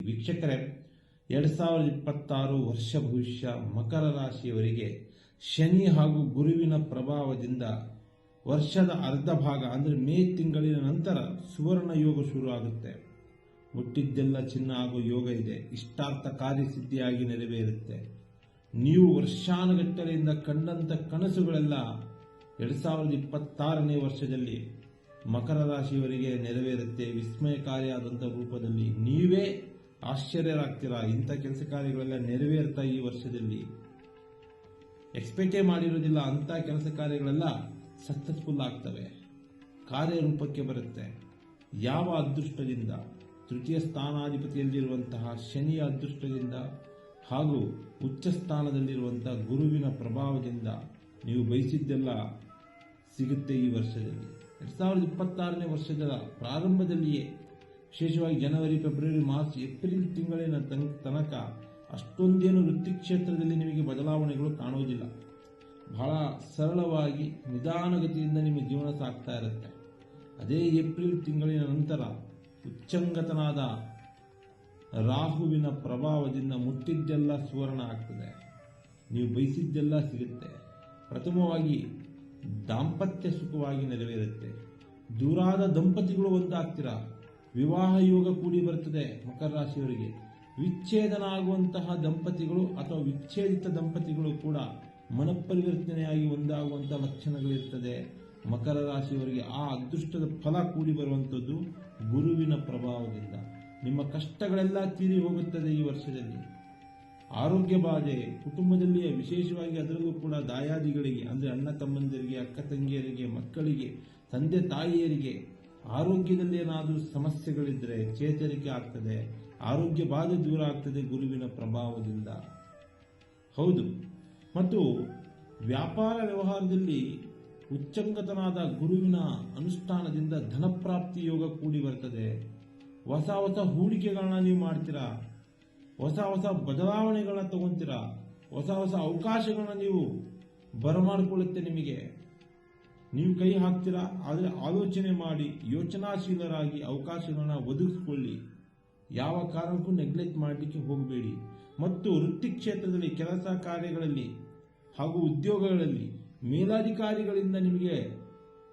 ವೀಕ್ಷಕರೇ, 2026 ವರ್ಷ ಭವಿಷ್ಯ ಮಕರ ರಾಶಿಯವರಿಗೆ ಶನಿ ಹಾಗೂ ಗುರುವಿನ ಪ್ರಭಾವದಿಂದ ವರ್ಷದ ಅರ್ಧ ಭಾಗ ಅಂದರೆ ಮೇ ತಿಂಗಳಿನ ನಂತರ ಸುವರ್ಣ ಯೋಗ ಶುರು ಆಗುತ್ತೆ. ಮುಟ್ಟಿದ್ದೆಲ್ಲ ಚಿನ್ನ ಆಗೋ ಯೋಗ ಇದೆ. ಇಷ್ಟಾರ್ಥ ಕಾರ್ಯಸಿದ್ಧಿಯಾಗಿ ನೆರವೇರುತ್ತೆ. ನೀವು ವರ್ಷಾನುಗಟ್ಟಲೆಯಿಂದ ಕಂಡಂತ ಕನಸುಗಳೆಲ್ಲ 2026ನೇ ವರ್ಷದಲ್ಲಿ ಮಕರ ರಾಶಿಯವರಿಗೆ ನೆರವೇರುತ್ತೆ. ವಿಸ್ಮಯಕಾರಿಯಾದಂಥ ರೂಪದಲ್ಲಿ ನೀವೇ ಆಶ್ಚರ್ಯರಾಗ್ತೀರಾ. ಇಂಥ ಕೆಲಸ ಕಾರ್ಯಗಳೆಲ್ಲ ನೆರವೇರ್ತಾ ಈ ವರ್ಷದಲ್ಲಿ ಎಕ್ಸ್ಪೆಕ್ಟೇ ಮಾಡಿರೋದಿಲ್ಲ. ಅಂಥ ಕೆಲಸ ಕಾರ್ಯಗಳೆಲ್ಲ ಸಕ್ಸಸ್ಫುಲ್ ಆಗ್ತವೆ, ಕಾರ್ಯರೂಪಕ್ಕೆ ಬರುತ್ತೆ. ಯಾವ ಅದೃಷ್ಟದಿಂದ? ತೃತೀಯ ಸ್ಥಾನಾಧಿಪತಿಯಲ್ಲಿರುವಂತಹ ಶನಿಯ ಅದೃಷ್ಟದಿಂದ ಹಾಗೂ ಉಚ್ಚ ಸ್ಥಾನದಲ್ಲಿರುವಂತಹ ಗುರುವಿನ ಪ್ರಭಾವದಿಂದ ನೀವು ಬಯಸಿದ್ದೆಲ್ಲ ಸಿಗುತ್ತೆ ಈ ವರ್ಷದಲ್ಲಿ. 2026ನೇ ವರ್ಷದ ಪ್ರಾರಂಭದಲ್ಲಿಯೇ, ವಿಶೇಷವಾಗಿ ಜನವರಿ, ಫೆಬ್ರವರಿ, ಮಾರ್ಚ್, ಏಪ್ರಿಲ್ ತಿಂಗಳಿನ ತನಕ ಅಷ್ಟೊಂದೇನು ವೃತ್ತಿ ಕ್ಷೇತ್ರದಲ್ಲಿ ನಿಮಗೆ ಬದಲಾವಣೆಗಳು ಕಾಣುವುದಿಲ್ಲ. ಬಹಳ ಸರಳವಾಗಿ ನಿಧಾನಗತಿಯಿಂದ ನಿಮ್ಮ ಜೀವನ ಸಾಗ್ತಾ ಇರುತ್ತೆ. ಅದೇ ಏಪ್ರಿಲ್ ತಿಂಗಳಿನ ನಂತರ ಉಚ್ಚಂಗತನಾದ ರಾಹುವಿನ ಪ್ರಭಾವದಿಂದ ಮುಟ್ಟಿದ್ದೆಲ್ಲ ಸುವರ್ಣ ಆಗ್ತದೆ. ನೀವು ಬಯಸಿದ್ದೆಲ್ಲ ಸಿಗುತ್ತೆ. ಪ್ರಥಮವಾಗಿ ದಾಂಪತ್ಯ ಸುಖವಾಗಿ ನೆರವೇರುತ್ತೆ. ದೂರಾದ ದಂಪತಿಗಳು ಒಂದಾಗ್ತೀರಾ. ವಿವಾಹ ಯೋಗ ಕೂಡಿ ಬರುತ್ತದೆ ಮಕರ ರಾಶಿಯವರಿಗೆ. ವಿಚ್ಛೇದನ ಆಗುವಂತಹ ದಂಪತಿಗಳು ಅಥವಾ ವಿಚ್ಛೇದಿತ ದಂಪತಿಗಳು ಕೂಡ ಮನಪರಿವರ್ತನೆಯಾಗಿ ಒಂದಾಗುವಂತಹ ಲಕ್ಷಣಗಳಿರ್ತದೆ ಮಕರ ರಾಶಿಯವರಿಗೆ. ಆ ಅದೃಷ್ಟದ ಫಲ ಕೂಡಿ ಬರುವಂಥದ್ದು ಗುರುವಿನ ಪ್ರಭಾವದಿಂದ. ನಿಮ್ಮ ಕಷ್ಟಗಳೆಲ್ಲ ತೀರಿ ಹೋಗುತ್ತದೆ ಈ ವರ್ಷದಲ್ಲಿ. ಆರೋಗ್ಯ ಬಾಧೆ ಕುಟುಂಬದಲ್ಲಿಯೇ, ವಿಶೇಷವಾಗಿ ಅದರಲ್ಲೂ ಕೂಡ ದಾಯಾದಿಗಳಿಗೆ ಅಂದರೆ ಅಣ್ಣ ತಮ್ಮಂದಿರಿಗೆ, ಅಕ್ಕ ತಂಗಿಯರಿಗೆ, ಮಕ್ಕಳಿಗೆ, ತಂದೆ ತಾಯಿಯರಿಗೆ ಆರೋಗ್ಯದಲ್ಲಿ ಏನಾದರೂ ಸಮಸ್ಯೆಗಳಿದ್ದರೆ ಚೇತರಿಕೆ ಆಗ್ತದೆ. ಆರೋಗ್ಯ ಬಾಧೆ ದೂರ ಆಗ್ತದೆ ಗುರುವಿನ ಪ್ರಭಾವದಿಂದ. ಹೌದು, ಮತ್ತು ವ್ಯಾಪಾರ ವ್ಯವಹಾರದಲ್ಲಿ ಉಚ್ಚಂಗತನಾದ ಗುರುವಿನ ಅನುಷ್ಠಾನದಿಂದ ಧನಪ್ರಾಪ್ತಿ ಯೋಗ ಕೂಡಿ ಬರ್ತದೆ. ಹೊಸ ಹೊಸ ಹೂಡಿಕೆಗಳನ್ನ ನೀವು ಮಾಡ್ತೀರಾ. ಹೊಸ ಹೊಸ ಬದಲಾವಣೆಗಳನ್ನ ತಗೊಂತೀರಾ. ಹೊಸ ಹೊಸ ಅವಕಾಶಗಳನ್ನ ನೀವು ಬರಮಾಡಿಕೊಳ್ಳುತ್ತೆ ನಿಮಗೆ. ನೀವು ಕೈ ಹಾಕ್ತೀರಾ, ಆದರೆ ಆಲೋಚನೆ ಮಾಡಿ ಯೋಚನಾಶೀಲರಾಗಿ ಅವಕಾಶಗಳನ್ನ ಒದಗಿಸಿಕೊಳ್ಳಿ. ಯಾವ ಕಾರಣಕ್ಕೂ ನೆಗ್ಲೆಕ್ಟ್ ಮಾಡಲಿಕ್ಕೆ ಹೋಗಬೇಡಿ. ಮತ್ತು ವೃತ್ತಿ ಕ್ಷೇತ್ರದಲ್ಲಿ, ಕೆಲಸ ಕಾರ್ಯಗಳಲ್ಲಿ ಹಾಗೂ ಉದ್ಯೋಗಗಳಲ್ಲಿ ಮೇಲಾಧಿಕಾರಿಗಳಿಂದ ನಿಮಗೆ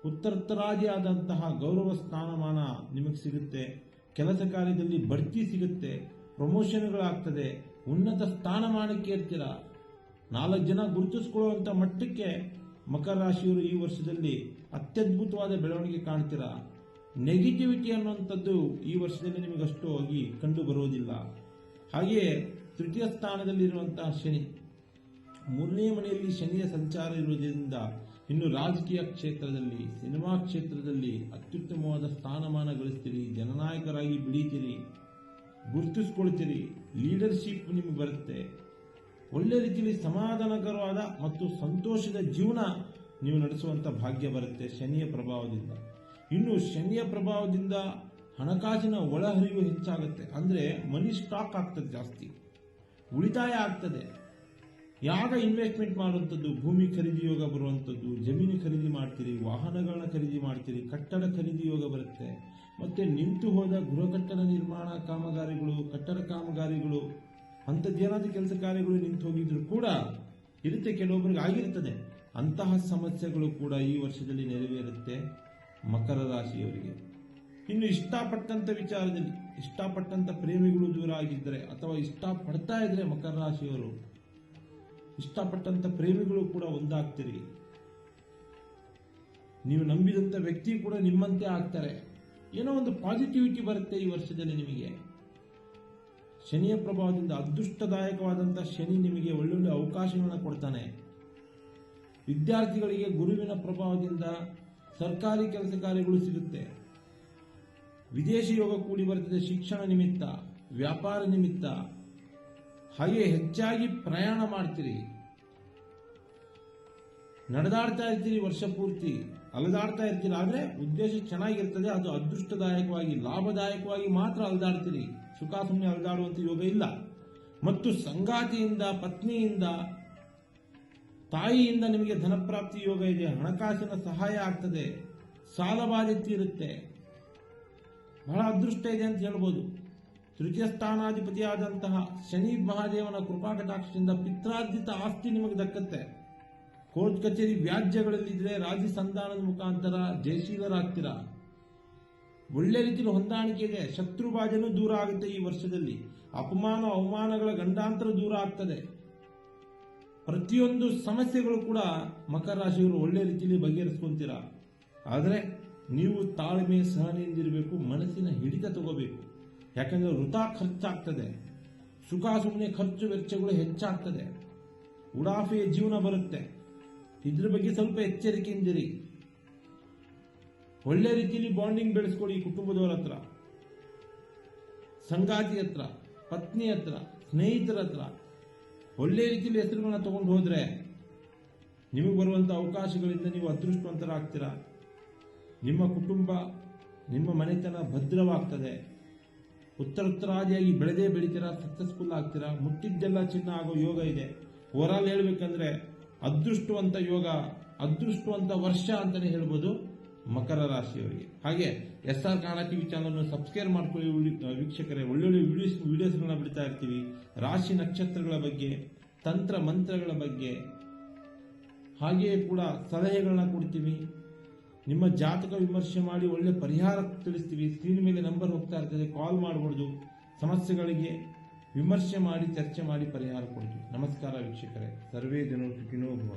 ಉತ್ತರೋತ್ತರಾದಿಯಾದಂತಹ ಗೌರವ ಸ್ಥಾನಮಾನ ನಿಮಗೆ ಸಿಗುತ್ತೆ. ಕೆಲಸ ಕಾರ್ಯದಲ್ಲಿ ಬಡ್ತಿ ಸಿಗುತ್ತೆ, ಪ್ರಮೋಷನ್ಗಳಾಗ್ತದೆ, ಉನ್ನತ ಸ್ಥಾನಮಾನಕ್ಕೆ ಇರ್ತೀರ. 4 ಜನ ಗುರುತಿಸಿಕೊಳ್ಳುವಂಥ ಮಟ್ಟಕ್ಕೆ ಮಕರ ರಾಶಿಯವರು ಈ ವರ್ಷದಲ್ಲಿ ಅತ್ಯದ್ಭುತವಾದ ಬೆಳವಣಿಗೆ ಕಾಣ್ತೀರಾ. ನೆಗೆಟಿವಿಟಿ ಅನ್ನುವಂಥದ್ದು ಈ ವರ್ಷದಲ್ಲಿ ನಿಮಗಷ್ಟು ಆಗಿ ಕಂಡು ಬರುವುದಿಲ್ಲ. ಹಾಗೆಯೇ ತೃತೀಯ ಸ್ಥಾನದಲ್ಲಿರುವಂತಹ ಶನಿ, 3ನೇ ಮನೆಯಲ್ಲಿ ಶನಿಯ ಸಂಚಾರ ಇರುವುದರಿಂದ ಇನ್ನು ರಾಜಕೀಯ ಕ್ಷೇತ್ರದಲ್ಲಿ, ಸಿನಿಮಾ ಕ್ಷೇತ್ರದಲ್ಲಿ ಅತ್ಯುತ್ತಮವಾದ ಸ್ಥಾನಮಾನ ಗಳಿಸ್ತೀರಿ. ಜನನಾಯಕರಾಗಿ ಬೆಳೀತೀರಿ, ಗುರುತಿಸಿಕೊಳ್ತೀರಿ. ಲೀಡರ್ಶಿಪ್ ನಿಮಗೆ ಬರುತ್ತೆ. ಒಳ್ಳೆ ರೀತಿಯಲ್ಲಿ ಸಮಾಧಾನಕರವಾದ ಮತ್ತು ಸಂತೋಷದ ಜೀವನ ನೀವು ನಡೆಸುವಂಥ ಭಾಗ್ಯ ಬರುತ್ತೆ ಶನಿಯ ಪ್ರಭಾವದಿಂದ. ಇನ್ನು ಶನಿಯ ಪ್ರಭಾವದಿಂದ ಹಣಕಾಸಿನ ಒಳಹರಿವು ಹೆಚ್ಚಾಗುತ್ತೆ. ಅಂದರೆ ಮನಿ ಸ್ಟಾಕ್ ಆಗ್ತದೆ, ಜಾಸ್ತಿ ಉಳಿತಾಯ ಆಗ್ತದೆ. ಯಾಗ ಇನ್ವೆಸ್ಟ್ಮೆಂಟ್ ಮಾಡುವಂಥದ್ದು, ಭೂಮಿ ಖರೀದಿ ಯೋಗ ಬರುವಂಥದ್ದು, ಜಮೀನು ಖರೀದಿ ಮಾಡ್ತೀರಿ, ವಾಹನಗಳನ್ನ ಖರೀದಿ ಮಾಡ್ತೀರಿ, ಕಟ್ಟಡ ಖರೀದಿ ಯೋಗ ಬರುತ್ತೆ. ಮತ್ತೆ ನಿಂತು ಹೋದ ಗೃಹ ಕಟ್ಟಡ ನಿರ್ಮಾಣ ಕಾಮಗಾರಿಗಳು, ಕಟ್ಟಡ ಕಾಮಗಾರಿಗಳು, ಅಂಥದ್ದೇನಾದ್ರೂ ಕೆಲಸ ಕಾರ್ಯಗಳು ನಿಂತು ಹೋಗಿದ್ರು ಕೂಡ ಇರುತ್ತೆ, ಕೆಲವೊಬ್ಬರಿಗೆ ಆಗಿರ್ತದೆ. ಅಂತಹ ಸಮಸ್ಯೆಗಳು ಕೂಡ ಈ ವರ್ಷದಲ್ಲಿ ನೆರವೇರುತ್ತೆ ಮಕರ ರಾಶಿಯವರಿಗೆ. ಇನ್ನು ಇಷ್ಟಪಟ್ಟಂತ ವಿಚಾರದಲ್ಲಿ, ಇಷ್ಟಪಟ್ಟಂತ ಪ್ರೇಮಿಗಳು ದೂರ ಆಗಿದ್ದರೆ ಅಥವಾ ಇಷ್ಟಪಡ್ತಾ ಇದ್ರೆ ಮಕರ ರಾಶಿಯವರು, ಇಷ್ಟಪಟ್ಟಂತ ಪ್ರೇಮಿಗಳು ಕೂಡ ಒಂದಾಗ್ತೀರಿ. ನೀವು ನಂಬಿದಂತ ವ್ಯಕ್ತಿ ಕೂಡ ನಿಮ್ಮಂತೆ ಆಗ್ತಾರೆ. ಏನೋ ಒಂದು ಪಾಸಿಟಿವಿಟಿ ಬರುತ್ತೆ ಈ ವರ್ಷದಲ್ಲಿ ನಿಮಗೆ. ಶನಿಯ ಪ್ರಭಾವದಿಂದ ಅದೃಷ್ಟದಾಯಕವಾದಂತಹ ಶನಿ ನಿಮಗೆ ಒಳ್ಳೊಳ್ಳೆ ಅವಕಾಶಗಳನ್ನು ಕೊಡ್ತಾನೆ. ವಿದ್ಯಾರ್ಥಿಗಳಿಗೆ ಗುರುವಿನ ಪ್ರಭಾವದಿಂದ ಸರ್ಕಾರಿ ಕೆಲಸ ಕಾರ್ಯಗಳು ಸಿಗುತ್ತೆ. ವಿದೇಶಿ ಯೋಗ ಕೂಡಿ ಬರ್ತದೆ ಶಿಕ್ಷಣ ನಿಮಿತ್ತ, ವ್ಯಾಪಾರ ನಿಮಿತ್ತ. ಹಾಗೆ ಹೆಚ್ಚಾಗಿ ಪ್ರಯಾಣ ಮಾಡ್ತೀರಿ, ನಡೆದಾಡ್ತಾ ಇರ್ತೀರಿ, ವರ್ಷ ಪೂರ್ತಿ ಅಲೆದಾಡ್ತಾ ಇರ್ತೀರಿ. ಆದರೆ ಉದ್ದೇಶ ಚೆನ್ನಾಗಿರ್ತದೆ, ಅದು ಅದೃಷ್ಟದಾಯಕವಾಗಿ ಲಾಭದಾಯಕವಾಗಿ ಮಾತ್ರ ಅಲೆದಾಡ್ತೀರಿ. ಸುಖ ಸುಮ್ಮನೆ ಅಲೆದಾಡುವಂತ ಯೋಗ ಇಲ್ಲ. ಮತ್ತು ಸಂಗಾತಿಯಿಂದ, ಪತ್ನಿಯಿಂದ, ತಾಯಿಯಿಂದ ನಿಮಗೆ ಧನಪ್ರಾಪ್ತಿ ಯೋಗ ಇದೆ. ಹಣಕಾಸಿನ ಸಹಾಯ ಆಗ್ತದೆ, ಸಾಲ ಬಾಧ್ಯತೆ ಇರುತ್ತೆ. ಬಹಳ ಅದೃಷ್ಟ ಇದೆ ಅಂತ ಹೇಳ್ಬೋದು. ತೃತೀಯ ಸ್ಥಾನಾಧಿಪತಿಯಾದಂತಹ ಶನಿ ಮಹಾದೇವನ ಕೃಪಾ ಕಟಾಕ್ಷದಿಂದ ಪಿತ್ರಾರ್ಜಿತ ಆಸ್ತಿ ನಿಮಗೆ ದಕ್ಕತ್ತೆ. ಕೋರ್ಟ್ ಕಚೇರಿ ವ್ಯಾಜ್ಯಗಳಲ್ಲಿದ್ರೆ ರಾಜಿ ಸಂಧಾನದ ಮುಖಾಂತರ ಜಯಶೀಲರಾಗ್ತೀರಾ. ಒಳ್ಳೆ ರೀತಿಯಲ್ಲಿ ಹೊಂದಾಣಿಕೆ ಇದೆ. ಶತ್ರುಭಾಜನೂ ದೂರ ಆಗುತ್ತೆ ಈ ವರ್ಷದಲ್ಲಿ. ಅಪಮಾನ ಅವಮಾನಗಳ ಗಂಡಾಂತರ ದೂರ ಆಗ್ತದೆ. ಪ್ರತಿಯೊಂದು ಸಮಸ್ಯೆಗಳು ಕೂಡ ಮಕರ ರಾಶಿಯವರು ಒಳ್ಳೆ ರೀತಿಯಲ್ಲಿ ಬಗೆಹರಿಸ್ಕೊಂತೀರಾ. ಆದರೆ ನೀವು ತಾಳ್ಮೆ ಸಹನೆಯಿಂದಿರಬೇಕು. ಮನಸ್ಸಿನ ಹಿಡಿತ ತಗೋಬೇಕು. ಯಾಕಂದ್ರೆ ವೃಥಾ ಖರ್ಚಾಗ್ತದೆ. ಸುಖ ಸುಮ್ಮನೆ ಖರ್ಚು ವೆಚ್ಚಗಳು ಹೆಚ್ಚಾಗ್ತದೆ. ಉಡಾಫೆಯ ಜೀವನ ಬರುತ್ತೆ. ಇದ್ರ ಬಗ್ಗೆ ಸ್ವಲ್ಪ ಎಚ್ಚರಿಕೆಯಿಂದಿರಿ. ಒಳ್ಳೆ ರೀತಿಯಲ್ಲಿ ಬಾಂಡಿಂಗ್ ಬೆಳೆಸ್ಕೊಳ್ಳಿ ಕುಟುಂಬದವರ ಹತ್ರ, ಸಂಗಾತಿ ಹತ್ರ, ಪತ್ನಿ ಹತ್ರ, ಸ್ನೇಹಿತರ ಹತ್ರ. ಒಳ್ಳೆ ರೀತಿಯಲ್ಲಿ ಹೆಸರುಗಳನ್ನ ತಗೊಂಡು ಹೋದ್ರೆ ನಿಮಗೆ ಬರುವಂತಹ ಅವಕಾಶಗಳಿಂದ ನೀವು ಅದೃಷ್ಟವಂತರಾಗ್ತೀರಾ. ನಿಮ್ಮ ಕುಟುಂಬ, ನಿಮ್ಮ ಮನೆತನ ಭದ್ರವಾಗ್ತದೆ. ಉತ್ತರೋತ್ತರಾದಿಯಾಗಿ ಬೆಳೆದೇ ಬೆಳಿತೀರಾ, ಸಕ್ಸಸ್ಫುಲ್ ಆಗ್ತೀರಾ. ಮುಟ್ಟಿದ್ದೆಲ್ಲ ಚಿನ್ನ ಆಗೋ ಯೋಗ ಇದೆ. ಓವರಾಲ್ ಹೇಳ್ಬೇಕಂದ್ರೆ ಅದೃಷ್ಟವಂತ ಯೋಗ, ಅದೃಷ್ಟವಂತ ವರ್ಷ ಅಂತಾನೆ ಹೇಳ್ಬೋದು ಮಕರ ರಾಶಿಯವರಿಗೆ. ಹಾಗೆ SR Kannada TV channel subscribe ಮಾಡ್ಕೊಳ್ಳಿ ವೀಕ್ಷಕರೇ. ಒಳ್ಳೊಳ್ಳೆ ವಿಡಿಯೋಸ್ಗಳನ್ನ ಬಿಡ್ತಾ ಇರ್ತೀವಿ. ರಾಶಿ ನಕ್ಷತ್ರಗಳ ಬಗ್ಗೆ, ತಂತ್ರ ಮಂತ್ರಗಳ ಬಗ್ಗೆ, ಹಾಗೆಯೇ ಕೂಡ ಸಲಹೆಗಳನ್ನ ಕೊಡ್ತೀವಿ. ನಿಮ್ಮ ಜಾತಕ ವಿಮರ್ಶೆ ಮಾಡಿ ಒಳ್ಳೆ ಪರಿಹಾರ ತಿಳಿಸ್ತೀವಿ. ಸ್ಕ್ರೀನ್ ಮೇಲೆ ನಂಬರ್ ಹೋಗ್ತಾ ಇರ್ತದೆ, ಕಾಲ್ ಮಾಡಬಹುದು. ಸಮಸ್ಯೆಗಳಿಗೆ ವಿಮರ್ಶೆ ಮಾಡಿ, ಚರ್ಚೆ ಮಾಡಿ ಪರಿಹಾರ ಕೊಡ್ತೀವಿ. ನಮಸ್ಕಾರ ವೀಕ್ಷಕರೇ. ಸರ್ವೇ ಜನರು ಸುಖಿನೋ ಭವಂತು.